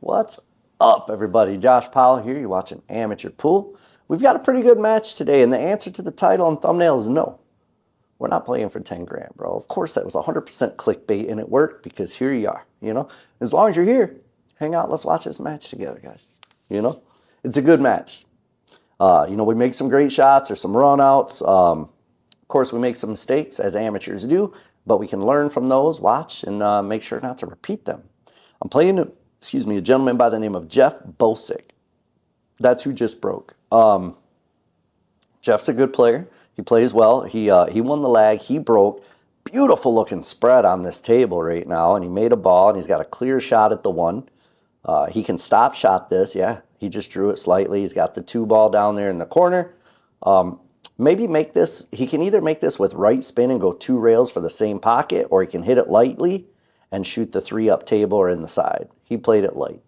What's up, everybody? Josh Powell here. You're watching Amateur Pool. We've got a pretty good match today, and the answer to the title and thumbnail is no. We're not playing for 10 grand, bro. Of course, that was 100% clickbait, and it worked because here you are, As long as you're here, hang out. Let's watch this match together, guys. It's a good match. We make some great shots or some runouts. Of course, we make some mistakes, as amateurs do, but we can learn from those, watch, and make sure not to repeat them. I'm playing, a gentleman by the name of Jeff Bosek. That's who just broke. Jeff's a good player. He plays well. He won the lag. He broke. Beautiful looking spread on this table right now, and he made a ball, and he's got a clear shot at the one. He can stop shot this. Yeah, he just drew it slightly. He's got the 2-ball down there in the corner. Maybe make this, he can either make this with right spin and go 2 rails for the same pocket, or he can hit it lightly and shoot the 3 up table or in the side. He played it light.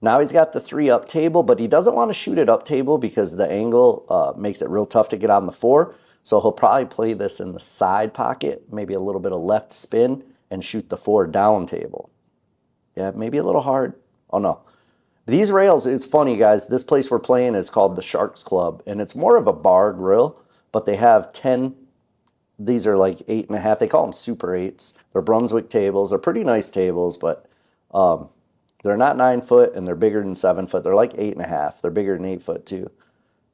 Now he's got the 3 up table, but he doesn't want to shoot it up table because the angle makes it real tough to get on the 4. So he'll probably play this in the side pocket, maybe a little bit of left spin, and shoot the 4 down table. Yeah, maybe a little hard. Oh, no. These rails, it's funny, guys. This place we're playing is called the Sharks Club, and it's more of a bar grill, but they have 10. These are like 8.5. They call them Super 8s. They're Brunswick tables. They're pretty nice tables, but they're not 9 foot, and they're bigger than 7 foot. They're like 8.5. They're bigger than 8 foot, too.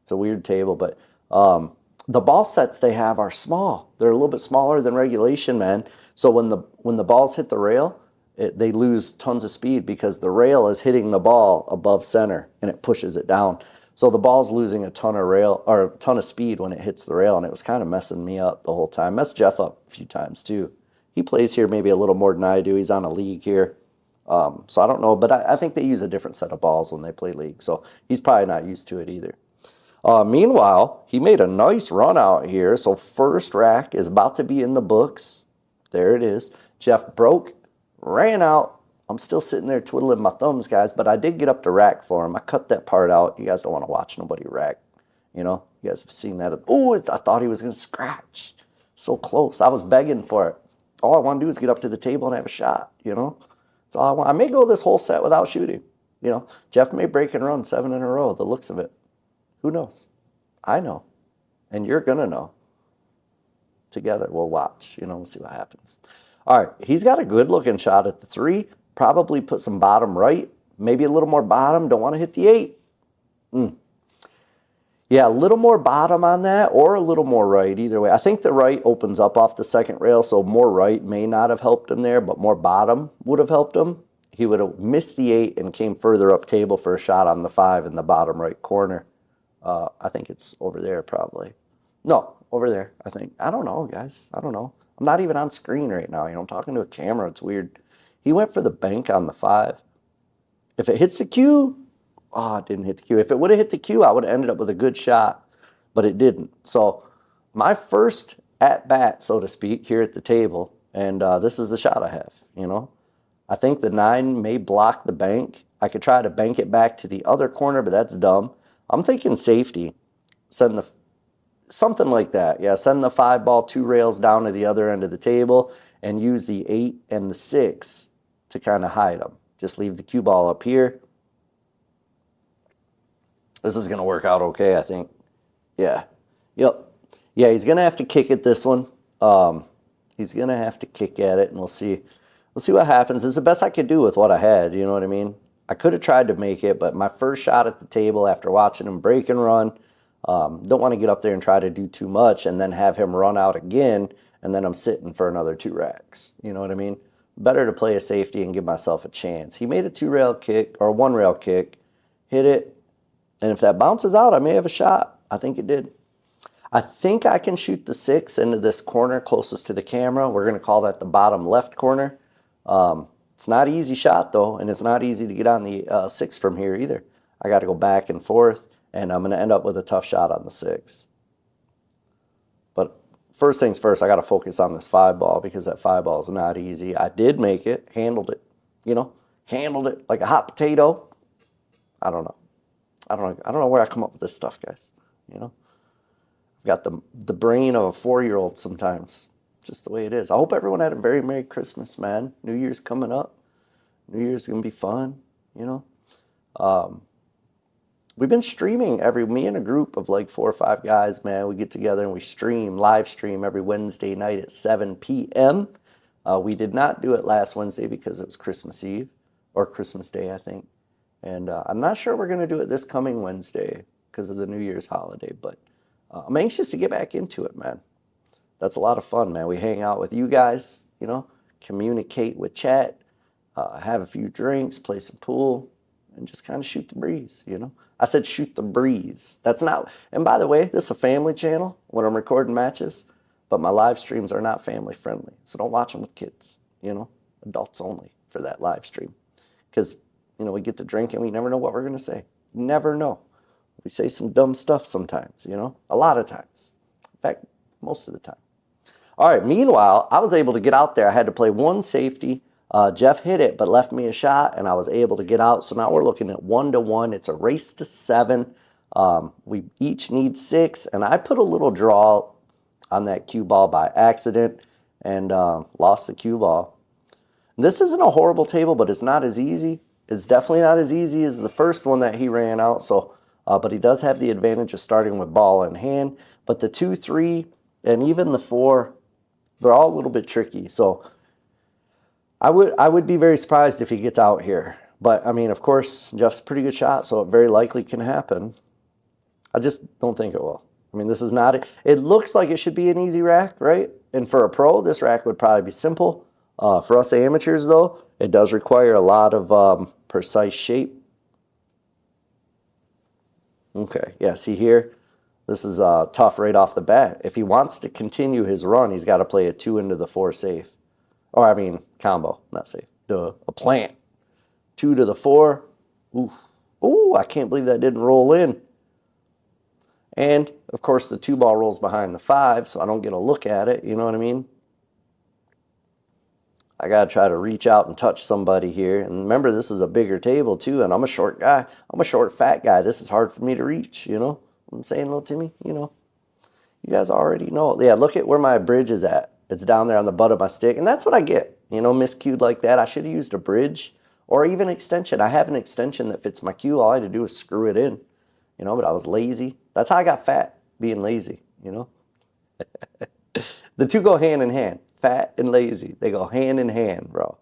It's a weird table, but the ball sets they have are small. They're a little bit smaller than regulation, man. So when the balls hit the rail, they lose tons of speed because the rail is hitting the ball above center and it pushes it down. So the ball's losing a ton of speed when it hits the rail, and it was kind of messing me up the whole time. Messed Jeff up a few times too. He plays here maybe a little more than I do. He's on a league here. So I don't know, but I think they use a different set of balls when they play league. So he's probably not used to it either. Meanwhile, he made a nice run out here. So first rack is about to be in the books. There it is. Jeff broke. Ran out. I'm still sitting there twiddling my thumbs, guys, but I did get up to rack for him. I cut that part out. You guys don't want to watch nobody rack. You guys have seen that. Oh, I thought he was going to scratch. So close. I was begging for it. All I want to do is get up to the table and have a shot, That's all I want. I may go this whole set without shooting, Jeff may break and run 7 in a row, the looks of it. Who knows? I know. And you're going to know. Together, we'll watch, we'll see what happens. All right, he's got a good-looking shot at the 3. Probably put some bottom right, maybe a little more bottom. Don't want to hit the 8. Yeah, a little more bottom on that or a little more right, either way. I think the right opens up off the second rail, so more right may not have helped him there, but more bottom would have helped him. He would have missed the 8 and came further up table for a shot on the 5 in the bottom right corner. I think it's over there probably. No, over there, I think. I don't know, guys. I don't know. I'm not even on screen right now. I'm talking to a camera. It's weird. He went for the bank on the 5. If it hits the cue, it didn't hit the cue. If it would have hit the cue, I would have ended up with a good shot, but it didn't. So my first at-bat, so to speak, here at the table, and this is the shot I have, I think the 9 may block the bank. I could try to bank it back to the other corner, but that's dumb. I'm thinking safety. Something like that. Yeah, send the 5-ball 2 rails down to the other end of the table and use the 8 and the 6 to kind of hide them. Just leave the cue ball up here. This is going to work out okay, I think. Yeah. Yep. Yeah, he's going to have to kick at this one. He's going to have to kick at it, and we'll see. We'll see what happens. It's the best I could do with what I had, you know what I mean? I could have tried to make it, but my first shot at the table after watching him break and run, don't want to get up there and try to do too much and then have him run out again, and then I'm sitting for another 2 racks. You know what I mean? Better to play a safety and give myself a chance. He made a 2-rail kick, or 1-rail kick, hit it, and if that bounces out, I may have a shot. I think it did. I think I can shoot the 6 into this corner closest to the camera. We're going to call that the bottom left corner. It's not an easy shot, though, and it's not easy to get on the 6 from here either. I got to go back and forth, and I'm going to end up with a tough shot on the 6. But first things first, I got to focus on this 5-ball because that 5-ball is not easy. I did make it, handled it, handled it like a hot potato. I don't know. I don't know where I come up with this stuff, guys. I've got the brain of a 4-year-old sometimes. Just the way it is. I hope everyone had a very Merry Christmas, man. New Year's coming up. New Year's going to be fun. you know. We've been streaming me and a group of like 4 or 5 guys, man. We get together and we live stream every Wednesday night at 7 p.m. We did not do it last Wednesday because it was Christmas Eve or Christmas Day, I think. And I'm not sure we're going to do it this coming Wednesday because of the New Year's holiday, but I'm anxious to get back into it, man. That's a lot of fun, man. We hang out with you guys, you know, communicate with chat, have a few drinks, play some pool, and just kind of shoot the breeze, you know. I said shoot the breeze. That's not, and by the way, this is a family channel when I'm recording matches, but my live streams are not family friendly. So don't watch them with kids, you know, adults only for that live stream. Because, you know, we get to drink and we never know what we're going to say. Never know. We say some dumb stuff sometimes, you know, a lot of times. In fact, most of the time. All right, meanwhile, I was able to get out there. I had to play one safety. Jeff hit it, but left me a shot, and I was able to get out. So now we're looking at 1-1. It's a race to 7. We each need 6, and I put a little draw on that cue ball by accident and lost the cue ball. And this isn't a horrible table, but it's not as easy. It's definitely not as easy as the first one that he ran out. So, but he does have the advantage of starting with ball in hand. But the 2, 3, and even the 4, they're all a little bit tricky. So I would be very surprised if he gets out here. But, I mean, of course, Jeff's a pretty good shot, so it very likely can happen. I just don't think it will. I mean, this is not, it looks like it should be an easy rack, right? And for a pro, this rack would probably be simple. For us amateurs, though, it does require a lot of precise shape. Okay, yeah, see here? This is tough right off the bat. If he wants to continue his run, he's got to play a 2 into the 4 safe. Or, I mean, combo, not safe. Duh, a plant. 2 to the 4. Ooh. Ooh, I can't believe that didn't roll in. And, of course, the 2 ball rolls behind the 5, so I don't get a look at it. You know what I mean? I got to try to reach out and touch somebody here. And remember, this is a bigger table, too, and I'm a short guy. I'm a short, fat guy. This is hard for me to reach, you know? What I'm saying, little Timmy, you know? You guys already know. Yeah, look at where my bridge is at. It's down there on the butt of my stick, and that's what I get. You know, miscued like that. I should have used a bridge or even extension. I have an extension that fits my cue. All I had to do was screw it in, you know, but I was lazy. That's how I got fat, being lazy, you know. The 2 go hand in hand, fat and lazy. They go hand in hand, bro.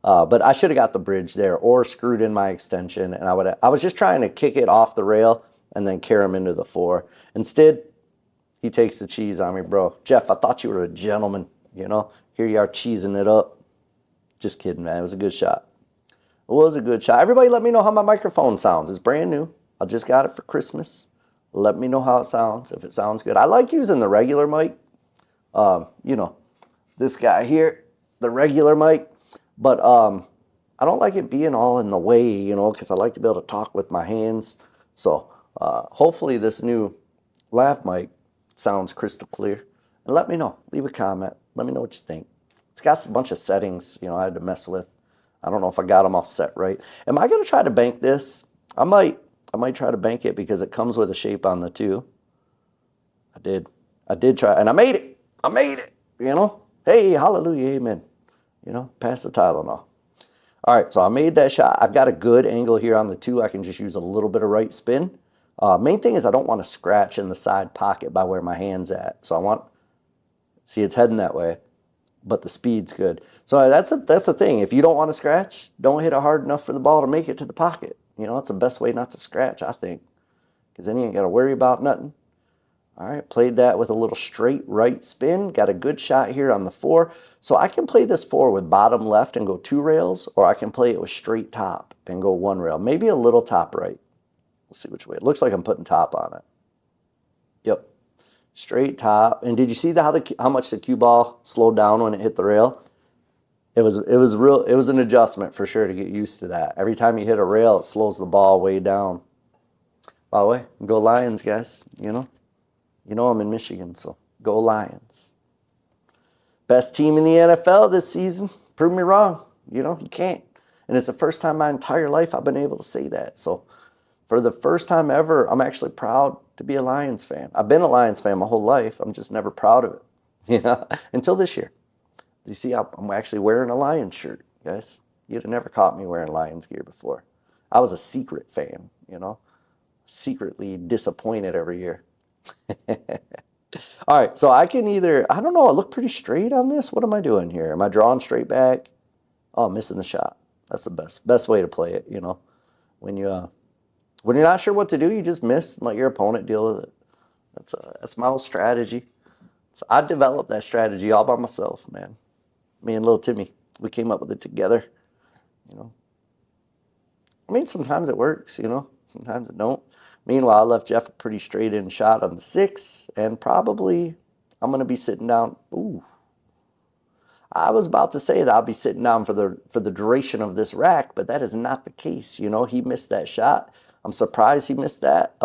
But I should have got the bridge there or screwed in my extension, and I was just trying to kick it off the rail and then carry him into the 4. Instead, he takes the cheese on me, bro. Jeff, I thought you were a gentleman, you know. Here you are cheesing it up. Just kidding, man. It was a good shot. It was a good shot. Everybody let me know how my microphone sounds. It's brand new. I just got it for Christmas. Let me know how it sounds, if it sounds good. I like using the regular mic. You know, this guy here, the regular mic. But I don't like it being all in the way, you know, because I like to be able to talk with my hands. So hopefully this new lav mic sounds crystal clear. And let me know. Leave a comment. Let me know what you think. It's got a bunch of settings, you know, I had to mess with. I don't know if I got them all set right. Am I going to try to bank this? I might try to bank it because it comes with a shape on the 2. I did try, and I made it. I made it, you know. Hey, hallelujah, amen. You know, pass the Tylenol. All right, so I made that shot. I've got a good angle here on the 2. I can just use a little bit of right spin. Main thing is I don't want to scratch in the side pocket by where my hand's at. So see, it's heading that way, but the speed's good. So that's the thing. If you don't want to scratch, don't hit it hard enough for the ball to make it to the pocket. You know, that's the best way not to scratch, I think, because then you ain't got to worry about nothing. All right, played that with a little straight right spin. Got a good shot here on the 4. So I can play this 4 with bottom left and go 2 rails, or I can play it with straight top and go 1 rail. Maybe a little top right. Let's see which way. It looks like I'm putting top on it. Yep. Straight top. And did you see how much the cue ball slowed down when it hit the rail? It was an adjustment for sure to get used to that. Every time you hit a rail, it slows the ball way down. By the way, go Lions, guys. You know I'm in Michigan, so go Lions. Best team in the NFL this season. Prove me wrong. You know, you can't. And it's the first time in my entire life I've been able to say that. So for the first time ever, I'm actually proud to be a Lions fan. I've been a Lions fan my whole life. I'm just never proud of it, you know, until this year. You see, I'm actually wearing a Lions shirt, guys. You'd have never caught me wearing Lions gear before. I was a secret fan, you know, secretly disappointed every year. All right, so I can either, I don't know, I look pretty straight on this. What am I doing here? Am I drawing straight back? Oh, I'm missing the shot. That's the best way to play it, you know. When you're not sure what to do, you just miss and let your opponent deal with it. That's my whole strategy. So I developed that strategy all by myself, man. Me and little Timmy, we came up with it together, you know. I mean, sometimes it works, you know. Sometimes it don't. Meanwhile, I left Jeff a pretty straight in shot on the 6, and probably I'm going to be sitting down. Ooh. I was about to say that I'll be sitting down for the duration of this rack, but that is not the case. You know, he missed that shot. I'm surprised he missed that.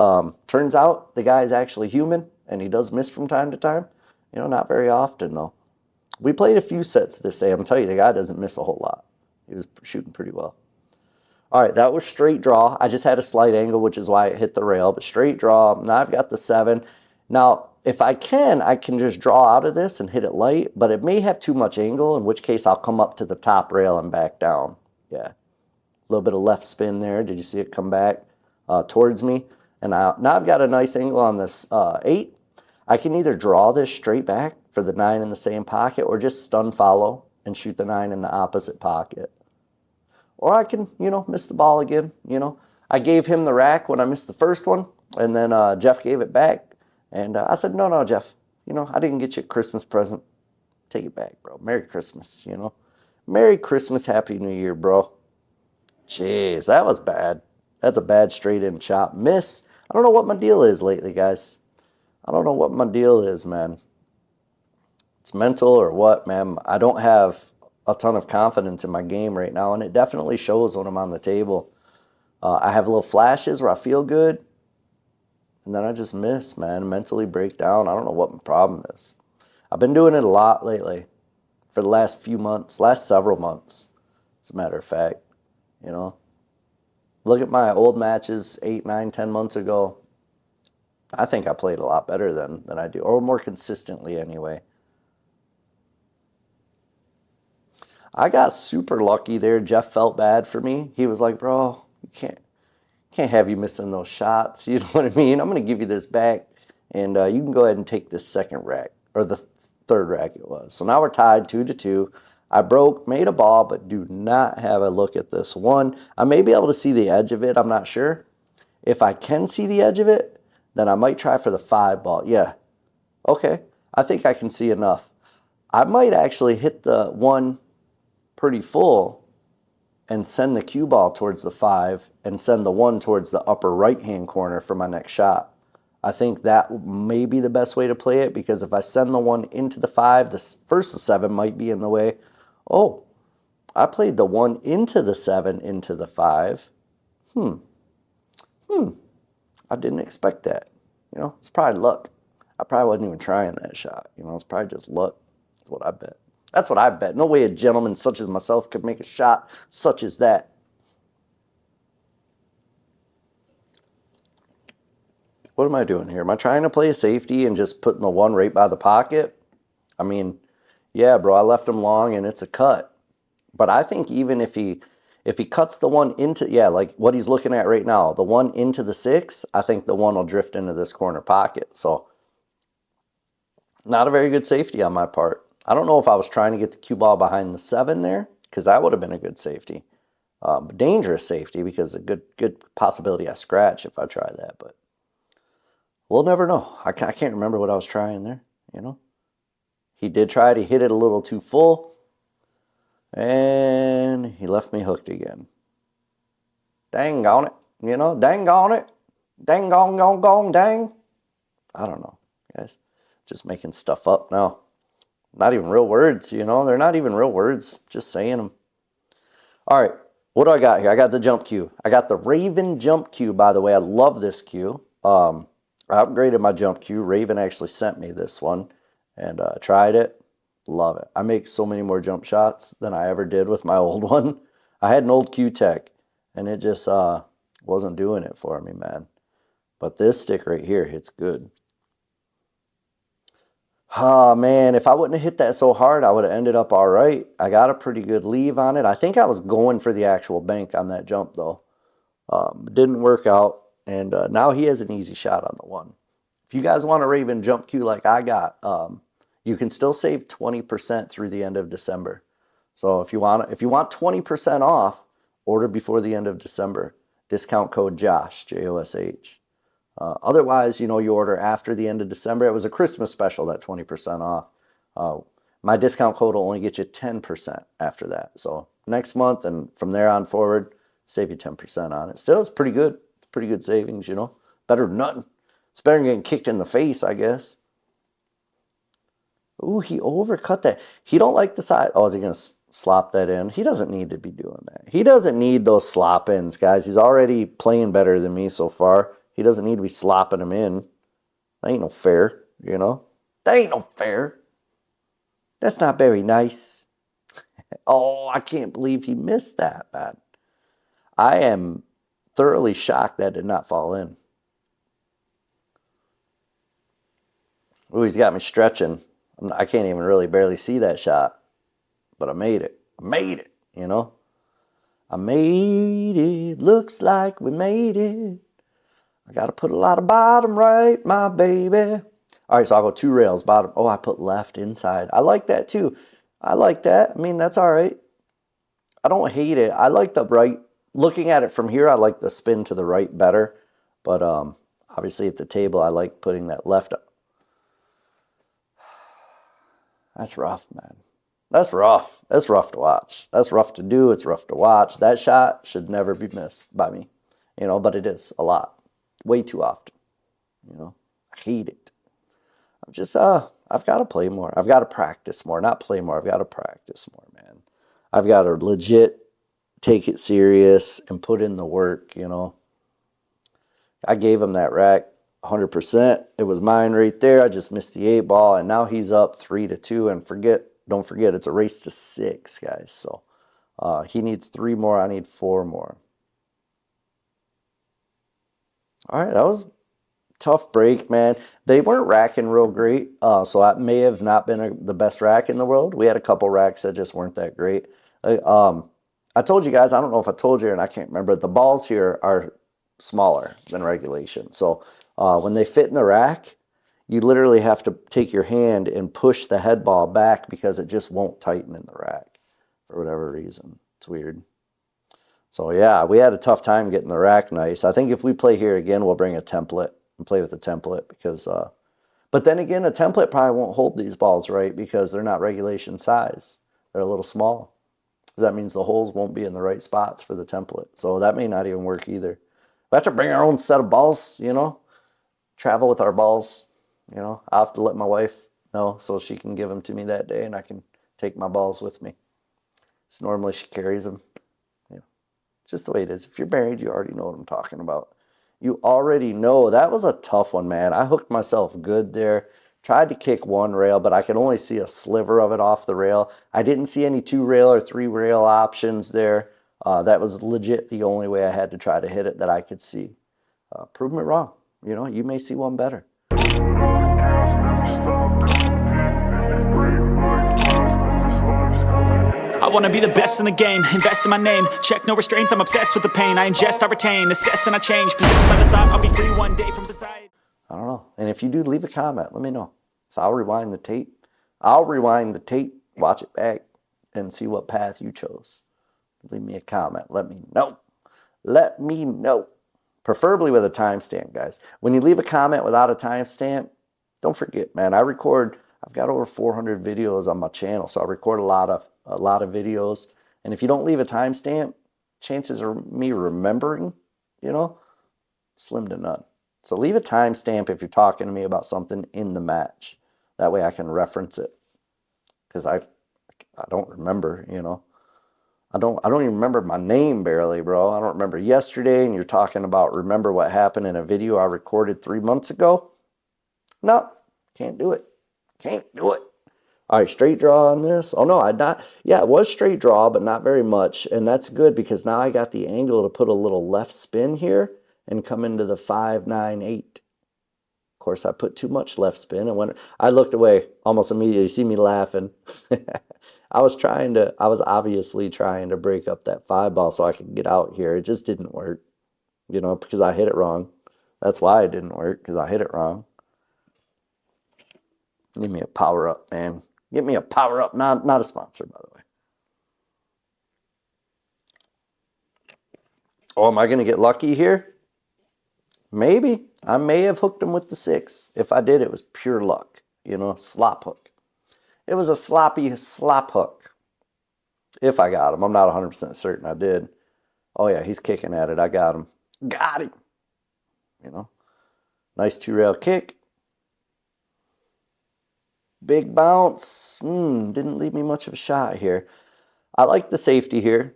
Turns out the guy is actually human, and he does miss from time to time. You know, not very often, though. We played a few sets this day. I'm going to tell you, the guy doesn't miss a whole lot. He was shooting pretty well. All right, that was straight draw. I just had a slight angle, which is why it hit the rail, but straight draw. Now I've got the 7. Now, if I can just draw out of this and hit it light, but it may have too much angle, in which case I'll come up to the top rail and back down. Yeah, a little bit of left spin there. Did you see it come back towards me? And now I've got a nice angle on this 8. I can either draw this straight back for the 9 in the same pocket or just stun follow and shoot the 9 in the opposite pocket. Or I can, you know, miss the ball again, you know. I gave him the rack when I missed the first one, and then Jeff gave it back. And I said, no, Jeff, you know, I didn't get you a Christmas present. Take it back, bro. Merry Christmas, you know. Merry Christmas, Happy New Year, bro. Jeez, that was bad. That's a bad straight-in shot. Miss. I don't know what my deal is lately, guys. I don't know what my deal is, man. It's mental or what, man. I don't have a ton of confidence in my game right now, and it definitely shows when I'm on the table. I have little flashes where I feel good, and then I just miss, man. Mentally break down. I don't know what my problem is. I've been doing it a lot lately for the last few months, last several months, as a matter of fact. You know, look at my old matches 8, 9, 10 months ago. I think I played a lot better than I do, or more consistently anyway. I got super lucky there. Jeff felt bad for me. He was like, bro, you can't have you missing those shots. You know what I mean? I'm going to give you this back, and you can go ahead and take this second rack, or the third rack it was. So now we're tied 2-2. I made a ball, but do not have a look at this one. I may be able to see the edge of it. I'm not sure. If I can see the edge of it, then I might try for the 5 ball. Yeah. Okay. I think I can see enough. I might actually hit the 1 pretty full and send the cue ball towards the 5 and send the 1 towards the upper right-hand corner for my next shot. I think that may be the best way to play it, because if I send the 1 into the 5, the 7 might be in the way. Oh, I played the 1 into the 7 into the 5. I didn't expect that. You know, it's probably luck. I probably wasn't even trying that shot. You know, it's probably just luck. That's what I bet. That's what I bet. No way a gentleman such as myself could make a shot such as that. What am I doing here? Am I trying to play a safety and just putting the 1 right by the pocket? I mean, yeah, bro, I left him long and it's a cut. But I think even if he cuts the 1 into, yeah, like what he's looking at right now, the 1 into the 6, I think the 1 will drift into this corner pocket. So not a very good safety on my part. I don't know if I was trying to get the cue ball behind the 7 there, because that would have been a good safety. Dangerous safety, because a good possibility I scratch if I try that. But we'll never know. I can't remember what I was trying there, you know. He did try to hit it a little too full, and he left me hooked again. Dang on it, you know, dang on it. Dang gong, dang. I don't know, guys. Just making stuff up now. Not even real words, you know. They're not even real words. Just saying them. All right, what do I got here? I got the jump cue. I got the Raven jump cue, by the way. I love this cue. I upgraded my jump cue. Raven actually sent me this one, and tried it. Love it. I make so many more jump shots than I ever did with my old one. I had an old Q Tech, and it just wasn't doing it for me, man. But this stick right here hits good. Oh, man, if I wouldn't have hit that so hard, I would have ended up all right. I got a pretty good leave on it. I think I was going for the actual bank on that jump, though. It didn't work out, and now he has an easy shot on the one. If you guys want a Raven jump cue like I got, you can still save 20% through the end of December. So if you want 20% off, order before the end of December. Discount code JOSH, Josh. Otherwise, you order after the end of December. It was a Christmas special, that 20% off. My discount code will only get you 10% after that. So next month and from there on forward, save you 10% on it. Still, it's pretty good. It's pretty good savings, Better than nothing. It's better than getting kicked in the face, I guess. Ooh, he overcut that. He don't like the side. Oh, is he going to slop that in? He doesn't need to be doing that. He doesn't need those slop ins, guys. He's already playing better than me so far. He doesn't need to be slopping them in. That ain't no fair, That ain't no fair. That's not very nice. Oh, I can't believe he missed that, man. I am thoroughly shocked that did not fall in. Ooh, he's got me stretching. I can't even really barely see that shot. But I made it. I made it, I made it. Looks like we made it. I got to put a lot of bottom right, my baby. All right, so I'll go 2 rails, bottom. Oh, I put left inside. I like that too. I like that. I mean, that's all right. I don't hate it. I like the right. Looking at it from here, I like the spin to the right better. But obviously at the table, I like putting that left up. That's rough, man. That's rough. That's rough to watch. That's rough to do. It's rough to watch. That shot should never be missed by me, but it is a lot. Way too often, I hate it. I'm just, I've got to play more. I've got to practice more. Not play more. I've got to practice more, man. I've got to legit take it serious and put in the work, I gave him that rack 100%. It was mine right there. I just missed the 8 ball, and now he's up 3-2. And don't forget, it's a race to 6, guys. So he needs 3 more. I need 4 more. All right, that was a tough break, man. They weren't racking real great, so that may have not been the best rack in the world. We had a couple racks that just weren't that great. I told you guys, I don't know if I told you, and I can't remember, the balls here are smaller than regulation. So when they fit in the rack, you literally have to take your hand and push the head ball back because it just won't tighten in the rack for whatever reason. It's weird. So yeah, we had a tough time getting the rack nice. I think if we play here again, we'll bring a template and play with a template because, but then again, a template probably won't hold these balls right because they're not regulation size. They're a little small. That means the holes won't be in the right spots for the template. So that may not even work either. We have to bring our own set of balls, travel with our balls, I'll have to let my wife know so she can give them to me that day and I can take my balls with me. So normally she carries them. Just the way it is. If you're married, you already know what I'm talking about. You already know. That was a tough one, man. I hooked myself good there. Tried to kick 1 rail, but I could only see a sliver of it off the rail. I didn't see any 2 rail or 3 rail options there. That was legit the only way I had to try to hit it that I could see. Prove me wrong. You may see one better. I wanna be the best in the game, invest in my name, check no restraints, I'm obsessed with the pain, I ingest, I retain, assess and I change, possessed by the thought I'll be free one day from society. I don't know. And if you do, leave a comment, let me know. So I'll rewind the tape. Watch it back, and see what path you chose. Leave me a comment, let me know. Let me know. Preferably with a timestamp, guys. When you leave a comment without a timestamp, don't forget, man, I've got over 400 videos on my channel, so I record a lot of videos. And if you don't leave a timestamp, chances of me remembering, slim to none. So leave a timestamp if you're talking to me about something in the match. That way I can reference it. Because I don't remember, I don't even remember my name barely, bro. I don't remember yesterday, and you're talking about remember what happened in a video I recorded 3 months ago? No, can't do it. Can't do it. All right, straight draw on this. Oh, no, it was straight draw, but not very much. And that's good because now I got the angle to put a little left spin here and come into the 5-9-8. course, I put too much left spin, and when I looked away almost immediately, you see me laughing. I was obviously trying to break up that 5 ball so I could get out here. It just didn't work, because I hit it wrong. That's why it didn't work, because I hit it wrong. Give me a power up, man. Give me a power up. Not a sponsor, by the way. Oh, am I going to get lucky here? Maybe. I may have hooked him with the 6. If I did, it was pure luck. Slop hook. It was a sloppy slop hook. If I got him. I'm not 100% certain I did. Oh, yeah, he's kicking at it. I got him. Got him. Nice 2-rail kick. Big bounce. Didn't leave me much of a shot here. I like the safety here.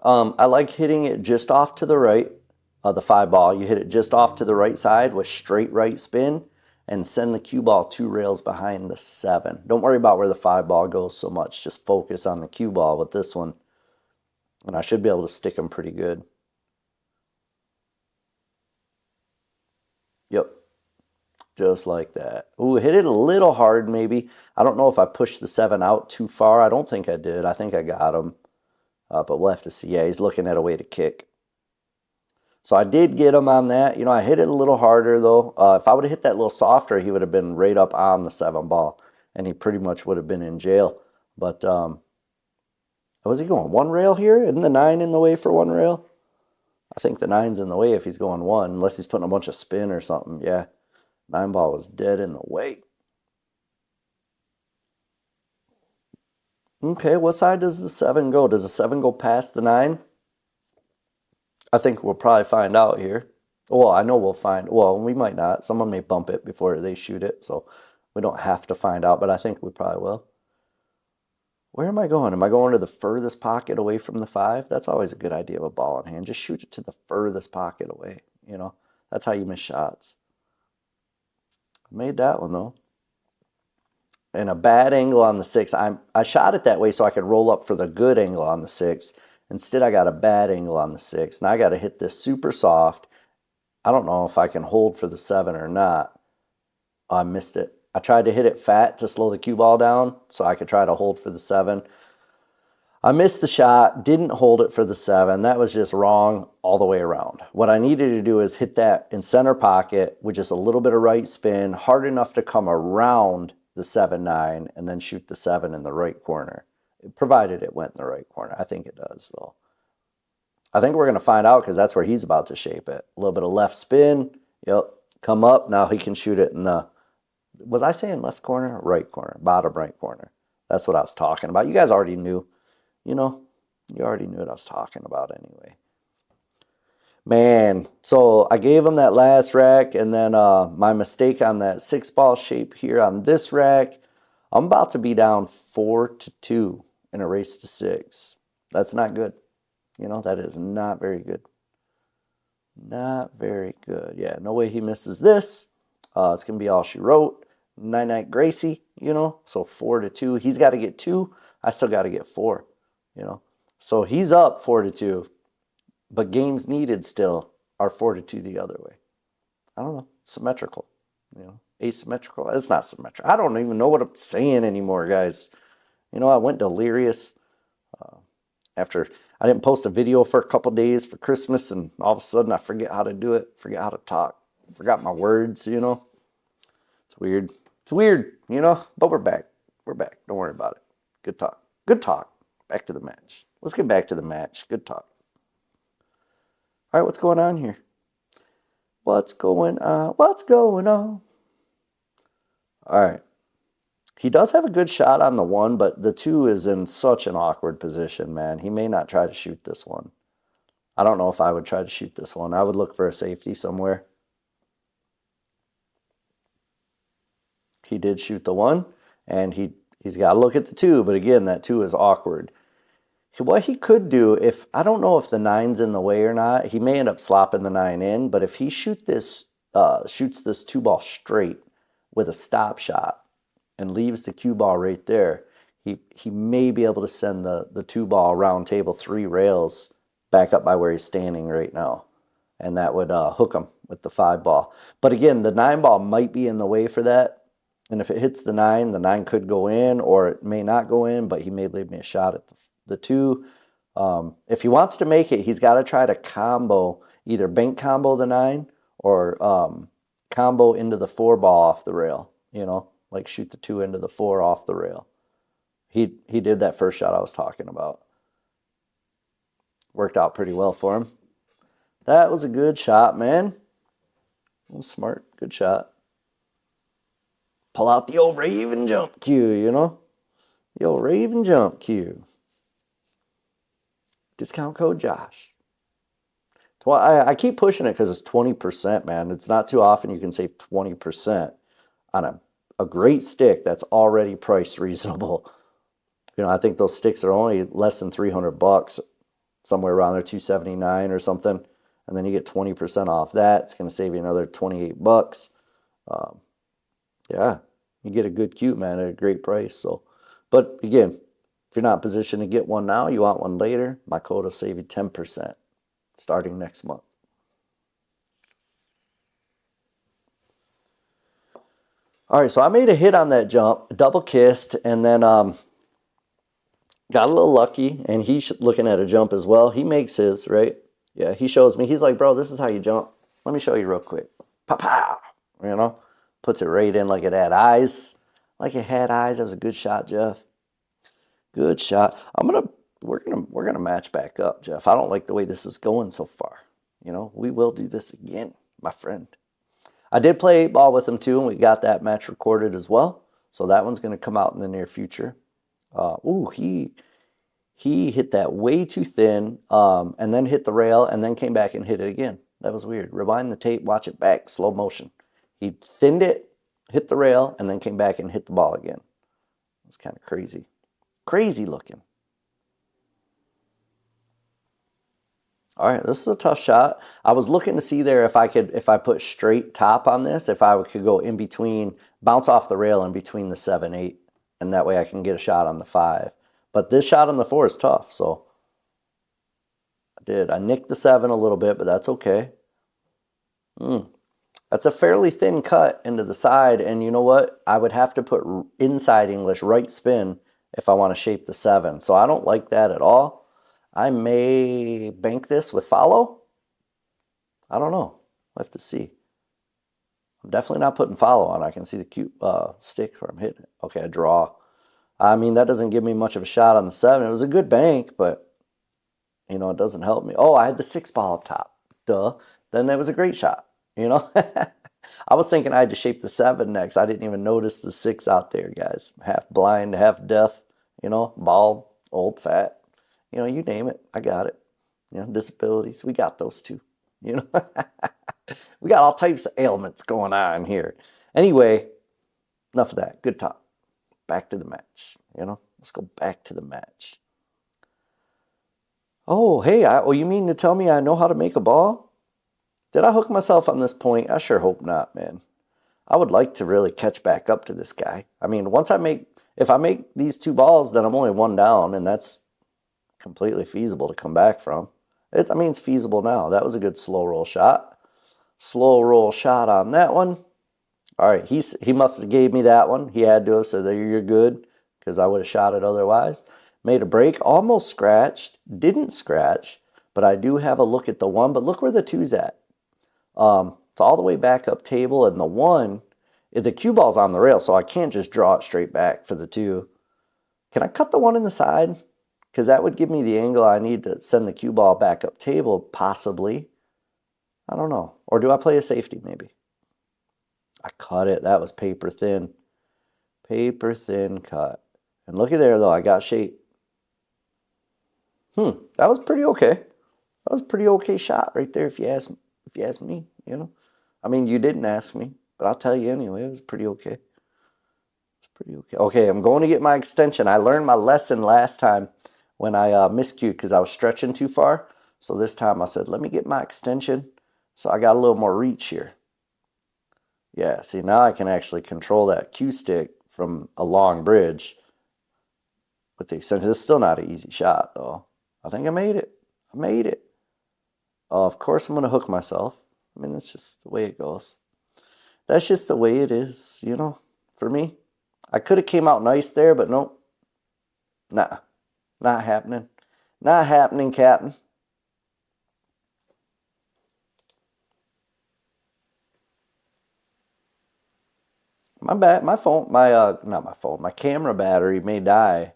I like hitting it just off to the right of the 5 ball. You hit it just off to the right side with straight right spin and send the cue ball 2 rails behind the 7. Don't worry about where the 5 ball goes so much. Just focus on the cue ball with this one. And I should be able to stick them pretty good. Yep. Just like that. Ooh, hit it a little hard maybe. I don't know if I pushed the 7 out too far. I don't think I did. I think I got him. But we'll have to see. Yeah, he's looking at a way to kick. So I did get him on that. I hit it a little harder, though. If I would have hit that a little softer, he would have been right up on the 7 ball. And he pretty much would have been in jail. But was he going 1 rail here? Isn't the 9 in the way for 1 rail? I think the 9's in the way if he's going 1. Unless he's putting a bunch of spin or something. Yeah, 9 ball was dead in the way. Okay, what side does the 7 go? Does the 7 go past the 9? I think we'll probably find out here. Well, I know we'll find. Well, we might not. Someone may bump it before they shoot it, so we don't have to find out, but I think we probably will. Where am I going? Am I going to the furthest pocket away from the 5? That's always a good idea of a ball in hand. Just shoot it to the furthest pocket away, That's how you miss shots. Made that one, though. And a bad angle on the 6. I shot it that way so I could roll up for the good angle on the 6. Instead, I got a bad angle on the 6. Now I got to hit this super soft. I don't know if I can hold for the 7 or not. Oh, I missed it. I tried to hit it fat to slow the cue ball down so I could try to hold for the 7. I missed the shot, didn't hold it for the 7. That was just wrong all the way around. What I needed to do is hit that in center pocket with just a little bit of right spin, hard enough to come around the 7-9 and then shoot the 7 in the right corner, provided it went in the right corner. I think it does, though. I think we're going to find out because that's where he's about to shape it. A little bit of left spin. Yep. Come up. Now he can shoot it in the, was I saying left corner? Right corner. Bottom right corner. That's what I was talking about. You guys already knew. You already knew what I was talking about anyway. Man, so I gave him that last rack, and then my mistake on that 6-ball shape here on this rack, I'm about to be down 4-2 in a race to 6. That's not good. That is not very good. Not very good. Yeah, no way he misses this. It's going to be all she wrote. Night-night Gracie, so 4-2. He's got to get 2. I still got to get 4, So he's up 4-2. But games needed still are 4-2 the other way. I don't know. Symmetrical. Asymmetrical. It's not symmetrical. I don't even know what I'm saying anymore, guys. I went delirious after I didn't post a video for a couple days for Christmas, and all of a sudden I forget how to do it, forget how to talk, forgot my words, It's weird. It's weird, but we're back. We're back. Don't worry about it. Good talk. Good talk. Back to the match. Let's get back to the match. Good talk. All right, what's going on here? What's going on? What's going on? All right. He does have a good shot on the 1, but the 2 is in such an awkward position, man. He may not try to shoot this one. I don't know if I would try to shoot this one. I would look for a safety somewhere. He did shoot the 1, and he's got to look at the 2, but again, that 2 is awkward. What he could do, I don't know if the 9's in the way or not, he may end up slopping the 9 in, but if he shoots this 2-ball straight with a stop shot and leaves the cue ball right there, he may be able to send the 2-ball round table 3 rails back up by where he's standing right now. and that would hook him with the 5 ball. But again, the 9 ball might be in the way for that. And if it hits the 9 could go in, or it may not go in, but he may leave me a shot at the 2. If he wants to make it, he's got to try to combo, either bank combo the 9 or combo into the 4 ball off the rail, you know, like shoot the 2 into the 4 off the rail. He did that first shot I was talking about. Worked out pretty well for him. That was a good shot, man. Smart, good shot. Pull out the old Raven jump cue, you know? The old Raven jump cue. Discount code Josh. Well, I keep pushing it because it's 20%, man. It's not too often you can save 20% on a great stick that's already priced reasonable. You know, I think those sticks are only less than $300, somewhere around there, $279 or something. And then you get 20% off that. It's going to save you another $28. Yeah, you get a good cue, man, at a great price. So, but again, if you're not positioned to get one now, you want one later, my code will save you 10% starting next month. All right, so I made a hit on that jump, double kissed, and then got a little lucky, and he's looking at a jump as well. He makes his, right? Yeah, he shows me. He's like, bro, this is how you jump. Let me show you real quick. Pow-pow, you know? Puts it right in like it had eyes. Like it had eyes. That was a good shot, Jeff. Good shot. We're gonna match back up, Jeff. I don't like the way this is going so far. You know, we will do this again, my friend. I did play 8 ball with him too, and we got that match recorded as well. So that one's gonna come out in the near future. He hit that way too thin, and then hit the rail, and then came back and hit it again. That was weird. Rewind the tape, watch it back, slow motion. He thinned it, hit the rail, and then came back and hit the ball again. It's kind of crazy. Crazy looking. All right, this is a tough shot. I was looking to see there if I put straight top on this, if I could go in between, bounce off the rail in between the 7, 8, and that way I can get a shot on the 5. But this shot on the 4 is tough, so I did. I nicked the 7 a little bit, but that's okay. That's a fairly thin cut into the side, and you know what? I would have to put inside English, right spin, if I want to shape the 7. So I don't like that at all. I may bank this with follow. I don't know. We'll have to see. I'm definitely not putting follow on. I can see the cute stick where I'm hitting it. Okay, I draw. I mean, that doesn't give me much of a shot on the 7. It was a good bank, but, you know, it doesn't help me. Oh, I had the 6 ball up top. Duh. Then that was a great shot, you know? I was thinking I had to shape the 7 next. I didn't even notice the 6 out there, guys. Half blind, half deaf, you know, bald, old, fat. You know, you name it. I got it. You know, disabilities. We got those too. You know, we got all types of ailments going on here. Anyway, enough of that. Good talk. Back to the match. You know, let's go back to the match. Oh, hey, you mean to tell me I know how to make a ball? Did I hook myself on this point? I sure hope not, man. I would like to really catch back up to this guy. I mean, if I make these 2 balls, then I'm only 1 down, and that's completely feasible to come back from. It's feasible now. That was a good slow roll shot. Slow roll shot on that one. All right, he must have gave me that one. He had to have said that you're good, because I would have shot it otherwise. Made a break, almost scratched, didn't scratch, but I do have a look at the 1. But look where the 2's at. It's all the way back up table, and the 1, the cue ball's on the rail, so I can't just draw it straight back for the 2. Can I cut the 1 in the side? Because that would give me the angle I need to send the cue ball back up table, possibly. I don't know. Or do I play a safety, maybe? I cut it. That was paper thin. Paper thin cut. And look at there, though. I got shape. That was pretty okay. That was a pretty okay shot right there, if you ask me, you know. I mean, you didn't ask me, but I'll tell you anyway. It was pretty okay. It's pretty okay. Okay, I'm going to get my extension. I learned my lesson last time when I miscued because I was stretching too far. So this time I said, let me get my extension. So I got a little more reach here. Yeah, see, now I can actually control that cue stick from a long bridge with the extension. It's still not an easy shot, though. I think I made it. I made it. Of course I'm going to hook myself. I mean, that's just the way it goes. That's just the way it is, you know, for me. I could have came out nice there, but nope. Nah, not happening. Not happening, Captain. My camera battery may die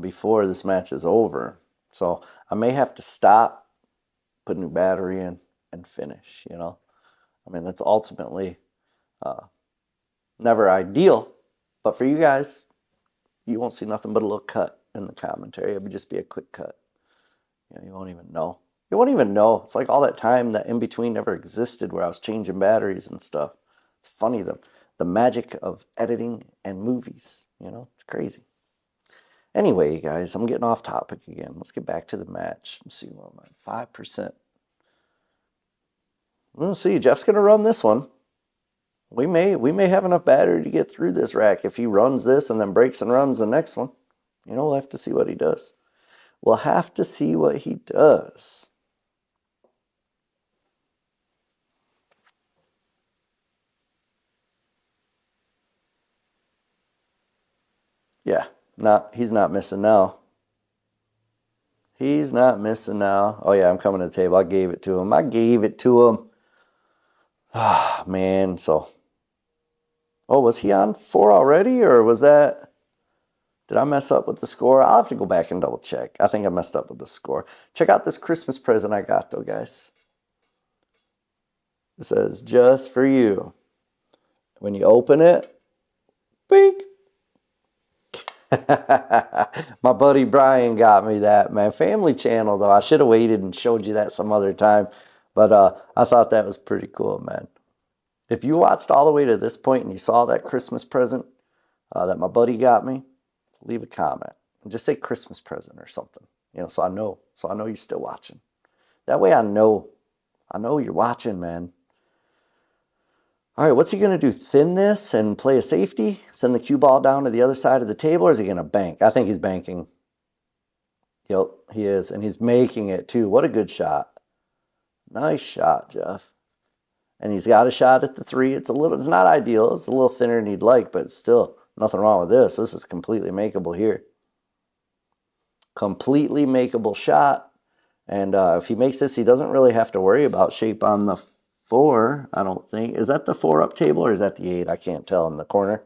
before this match is over. So I may have to stop, put a new battery in, and finish, you know. I mean, that's ultimately never ideal. But for you guys, you won't see nothing but a little cut in the commentary. It would just be a quick cut. You know, you won't even know. You won't even know. It's like all that time that in between never existed where I was changing batteries and stuff. It's funny, the magic of editing and movies, you know, it's crazy. Anyway, guys, I'm getting off topic again. Let's get back to the match. Let's see what I'm at. 5%. We'll see. Jeff's going to run this one. We may have enough battery to get through this rack if he runs this and then breaks and runs the next one. You know, we'll have to see what he does. We'll have to see what he does. Yeah, he's not missing now. He's not missing now. Oh, yeah, I'm coming to the table. I gave it to him. Ah, man, so. Oh, was he on 4 already, or was that... Did I mess up with the score? I'll have to go back and double check. I think I messed up with the score. Check out this Christmas present I got, though, guys. It says, just for you. When you open it, beep. My buddy Brian got me that, man. Family Channel, though. I should have waited and showed you that some other time. But I thought that was pretty cool, man. If you watched all the way to this point and you saw that Christmas present that my buddy got me, leave a comment and just say Christmas present or something, you know, so I know you're still watching. That way I know you're watching, man. All right, what's he going to do? Thin this and play a safety? Send the cue ball down to the other side of the table, or is he going to bank? I think he's banking. Yep, he is, and he's making it too. What a good shot. Nice shot, Jeff. And he's got a shot at the 3. It's not ideal. It's a little thinner than he'd like, but still, nothing wrong with this. This is completely makeable here. Completely makeable shot. And if he makes this, he doesn't really have to worry about shape on the 4, I don't think. Is that the 4 up table or is that the 8? I can't tell in the corner.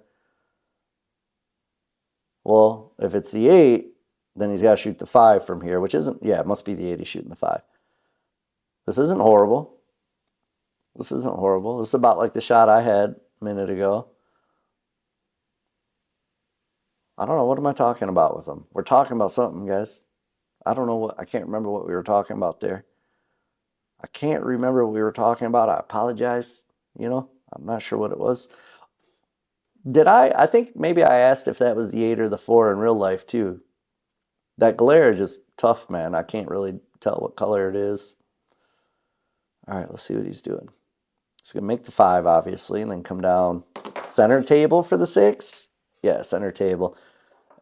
Well, if it's the 8, then he's got to shoot the 5 from here, which isn't, yeah, it must be the 8 he's shooting the 5. This isn't horrible. This isn't horrible. This is about like the shot I had a minute ago. I don't know. What am I talking about with them? We're talking about something, guys. I don't know what. I can't remember what we were talking about there. I can't remember what we were talking about. I apologize. You know, I'm not sure what it was. Did I? I think maybe I asked if that was the 8 or the 4 in real life too. That glare is just tough, man. I can't really tell what color it is. All right, let's see what he's doing. He's going to make the 5, obviously, and then come down center table for the 6. Yeah, center table.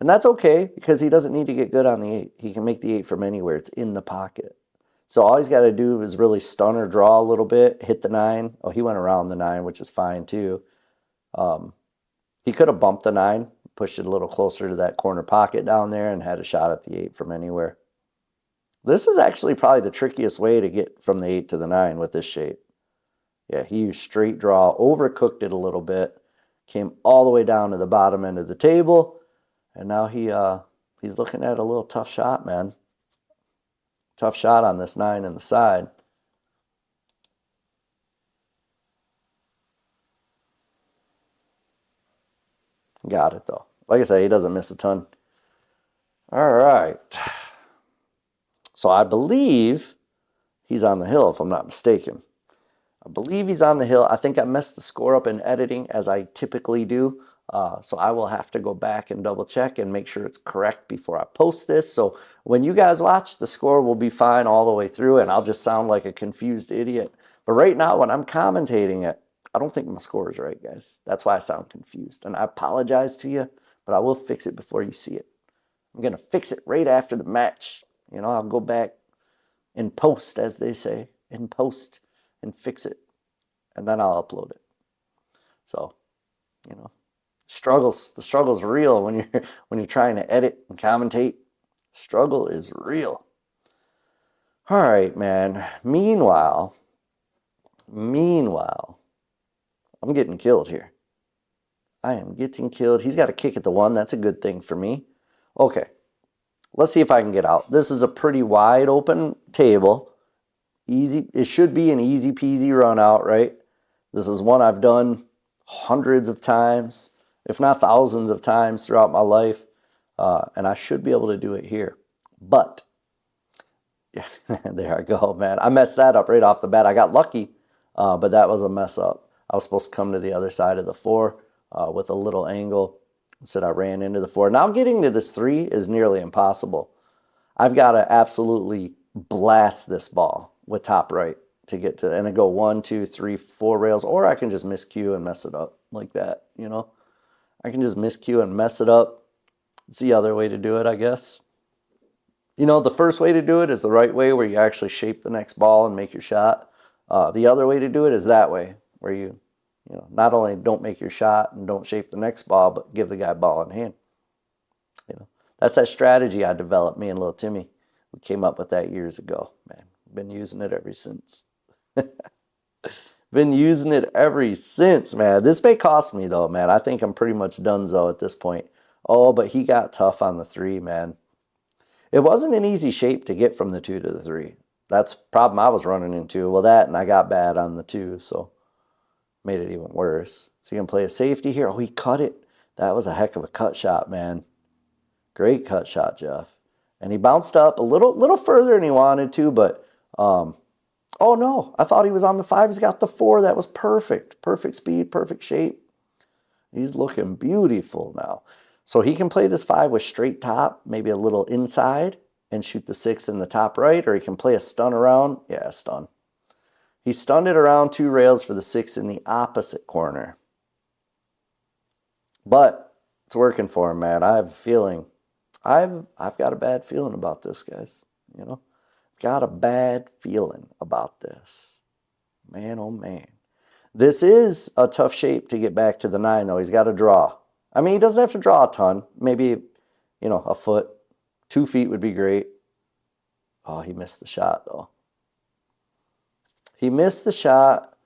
And that's okay because he doesn't need to get good on the 8. He can make the 8 from anywhere. It's in the pocket. So all he's got to do is really stun or draw a little bit, hit the 9. Oh, he went around the 9, which is fine too. He could have bumped the 9, pushed it a little closer to that corner pocket down there and had a shot at the 8 from anywhere. This is actually probably the trickiest way to get from the 8 to the 9 with this shape. Yeah, he used straight draw, overcooked it a little bit, came all the way down to the bottom end of the table, and now he's looking at a little tough shot, man. Tough shot on this 9 in the side. Got it, though. Like I say, he doesn't miss a ton. All right. So I believe he's on the hill, if I'm not mistaken. I believe he's on the hill. I think I messed the score up in editing, as I typically do. So I will have to go back and double check and make sure it's correct before I post this. So when you guys watch, the score will be fine all the way through, and I'll just sound like a confused idiot. But right now, when I'm commentating it, I don't think my score is right, guys. That's why I sound confused. And I apologize to you, but I will fix it before you see it. I'm going to fix it right after the match. You know, I'll go back and post, as they say. in post and fix it, and then I'll upload it. So, you know, the struggle's real when you're trying to edit and commentate. Struggle is real. All right, man. Meanwhile, I'm getting killed here. I am getting killed. He's got a kick at the 1. That's a good thing for me. Okay, let's see if I can get out. This is a pretty wide open table. Easy. It should be an easy peasy run out, right? This is one I've done hundreds of times, if not thousands of times throughout my life. And I should be able to do it here. But, yeah, there I go, man. I messed that up right off the bat. I got lucky, but that was a mess up. I was supposed to come to the other side of the 4 with a little angle. Instead, I ran into the 4. Now getting to this 3 is nearly impossible. I've got to absolutely blast this ball with top right to get to, and I go 1, 2, 3, 4 rails, or I can just miscue and mess it up like that, you know? I can just miscue and mess it up. It's the other way to do it, I guess. You know, the first way to do it is the right way, where you actually shape the next ball and make your shot. The other way to do it is that way, where you not only don't make your shot and don't shape the next ball, but give the guy ball in hand. You know, that's that strategy I developed, me and little Timmy. We came up with that years ago, man. Been using it ever since. Been using it ever since, man. This may cost me, though, man. I think I'm pretty much donezo at this point. Oh, but he got tough on the 3, man. It wasn't an easy shape to get from the 2 to the 3. That's the problem I was running into. Well, that, and I got bad on the 2, so made it even worse. So he can play a safety here. Oh, he cut it. That was a heck of a cut shot, man. Great cut shot, Jeff. And he bounced up a little further than he wanted to, but oh no, I thought he was on the 5. He's got the 4. That was perfect. Perfect speed, perfect shape. He's looking beautiful now. So he can play this 5 with straight top, maybe a little inside, and shoot the 6 in the top right, or he can play a stun around. Yeah, stun. He stunned it around 2 rails for the 6 in the opposite corner. But it's working for him, man. I have a feeling. I've got a bad feeling about this, guys. You know? Got a bad feeling about this. Man, oh man. This is a tough shape to get back to the 9, though. He's got to draw. I mean, he doesn't have to draw a ton. Maybe, a foot. 2 feet would be great. Oh, he missed the shot, though. He missed the shot.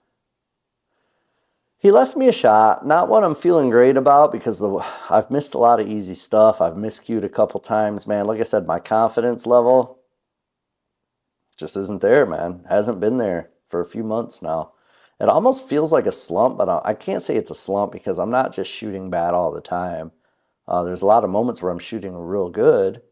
He left me a shot. Not what I'm feeling great about, because I've missed a lot of easy stuff. I've miscued a couple times, man. Like I said, my confidence level just isn't there, man. Hasn't been there for a few months now. It almost feels like a slump, but I can't say it's a slump, because I'm not just shooting bad all the time. There's a lot of moments where I'm shooting real good,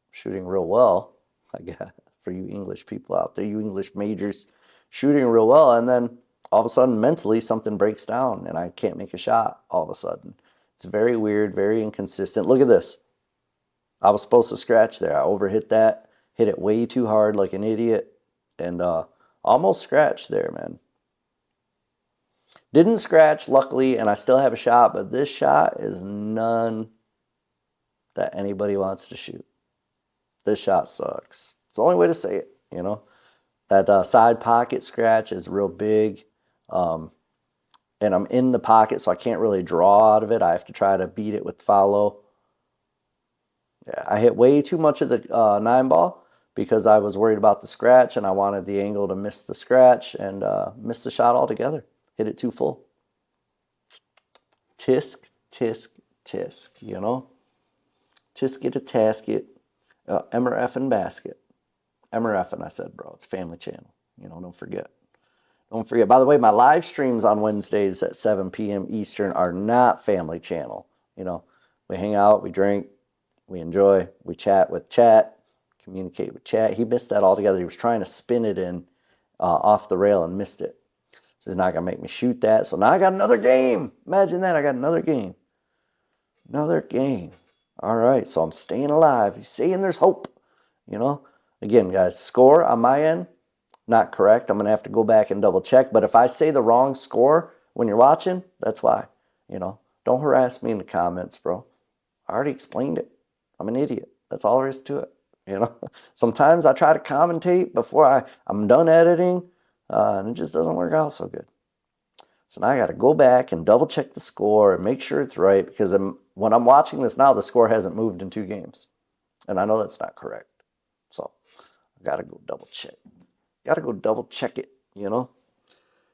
shooting real well. I guess for you English people out there, you English majors, shooting real well, and then all of a sudden mentally something breaks down and I can't make a shot all of a sudden. It's very weird, very inconsistent. Look at this. I was supposed to scratch there. I overhit that, hit it way too hard like an idiot, and almost scratched there, man. Didn't scratch, luckily, and I still have a shot, but this shot is none that anybody wants to shoot. This shot sucks. It's the only way to say it, That side pocket scratch is real big, and I'm in the pocket, so I can't really draw out of it. I have to try to beat it with follow. Yeah, I hit way too much of the 9 ball because I was worried about the scratch, and I wanted the angle to miss the scratch, and missed the shot altogether. Hit it too full. Tisk, tisk, tisk, Tisket a tasket, Emmer effing basket. Emmer effing, I said, bro. It's family channel. Don't forget. Don't forget. By the way, my live streams on Wednesdays at 7 p.m. Eastern are not family channel. We hang out, we drink, we enjoy, we chat with chat, communicate with chat. He missed that altogether. He was trying to spin it in off the rail and missed it. So he's not going to make me shoot that. So now I got another game. Imagine that. I got another game. Another game. All right. So I'm staying alive. He's saying there's hope. Again, guys, score on my end, not correct. I'm going to have to go back and double check. But if I say the wrong score when you're watching, that's why. Don't harass me in the comments, bro. I already explained it. I'm an idiot. That's all there is to it. Sometimes I try to commentate before I'm done editing. and it just doesn't work out so good. So now I got to go back and double check the score and make sure it's right, because when I'm watching this now, the score hasn't moved in 2 games. And I know that's not correct. So I got to go double check. Got to go double check it, you know.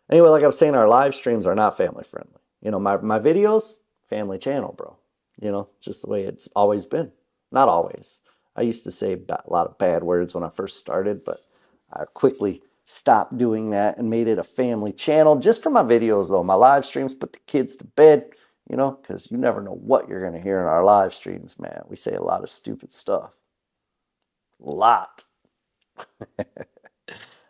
Anyway, like I was saying, our live streams are not family friendly. You know, my videos, family channel, bro. You know, just the way it's always been. Not always. I used to say a lot of bad words when I first started, but I quickly stopped doing that and made it a family channel just for my videos, though. My live streams put the kids to bed, you know, because you never know what you're going to hear in our live streams, man. We say a lot of stupid stuff. A lot.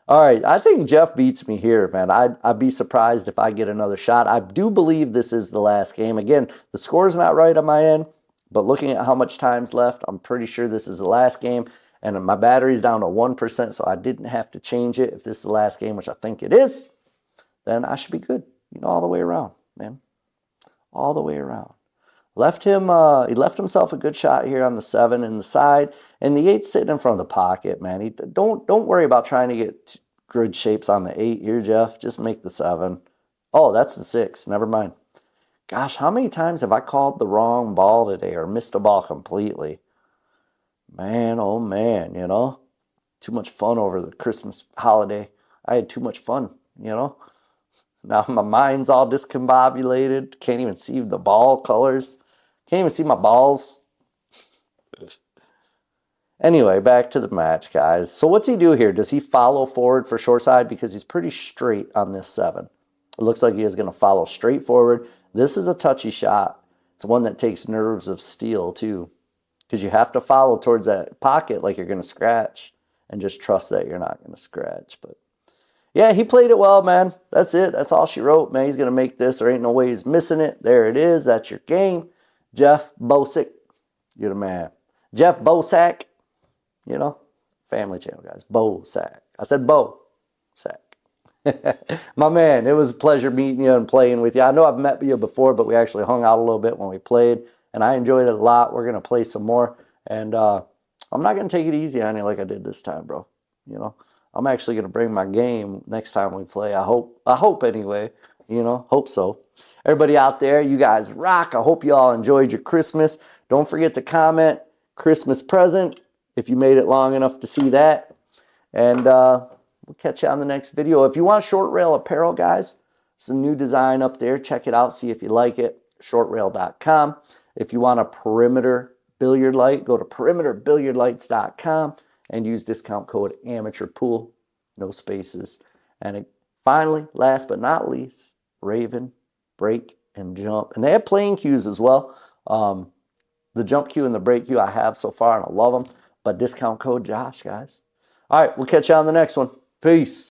All right, I think Jeff beats me here, man. I'd be surprised if I get another shot. I do believe this is the last game. Again, the score's not right on my end, but looking at how much time's left, I'm pretty sure this is the last game. And my battery's down to 1%, so I didn't have to change it. If this is the last game, which I think it is, then I should be good. You know, all the way around, man. All the way around. He left himself a good shot here on the 7 in the side, and the 8's sitting in front of the pocket, man. Don't worry about trying to get good shapes on the 8 here, Jeff. Just make the 7. Oh, that's the 6. Never mind. Gosh, how many times have I called the wrong ball today or missed a ball completely? Man, oh man, you know. Too much fun over the Christmas holiday. I had too much fun, you know. Now my mind's all discombobulated. Can't even see the ball colors. Can't even see my balls. Anyway, back to the match, guys. So what's he do here? Does he follow forward for short side? Because he's pretty straight on this 7. It looks like he is going to follow straight forward. This is a touchy shot. It's one that takes nerves of steel, too. Because you have to follow towards that pocket like you're going to scratch. And just trust that you're not going to scratch. But yeah, he played it well, man. That's it. That's all she wrote, man. He's going to make this. There ain't no way he's missing it. There it is. That's your game. Jeff Bosek, you're the man. Jeff Bosek, you know, family channel, guys. Bosek. I said Bosek. My man, it was a pleasure meeting you and playing with you. I know I've met you before, but we actually hung out a little bit when we played, and I enjoyed it a lot. We're going to play some more, and I'm not going to take it easy on you like I did this time, bro. You know, I'm actually going to bring my game next time we play. I hope anyway, you know, hope so. Everybody out there, you guys rock. I hope you all enjoyed your Christmas. Don't forget to comment Christmas present if you made it long enough to see that. And we'll catch you on the next video. If you want short rail apparel, guys, it's a new design up there. Check it out. See if you like it. Shortrail.com. If you want a perimeter billiard light, go to perimeterbilliardlights.com and use discount code amateurpool. No spaces. And finally, last but not least, Raven, break, and jump. And they have playing cues as well. The jump cue and the break cue I have so far, and I love them. But discount code Josh, guys. All right, we'll catch you on the next one. Peace.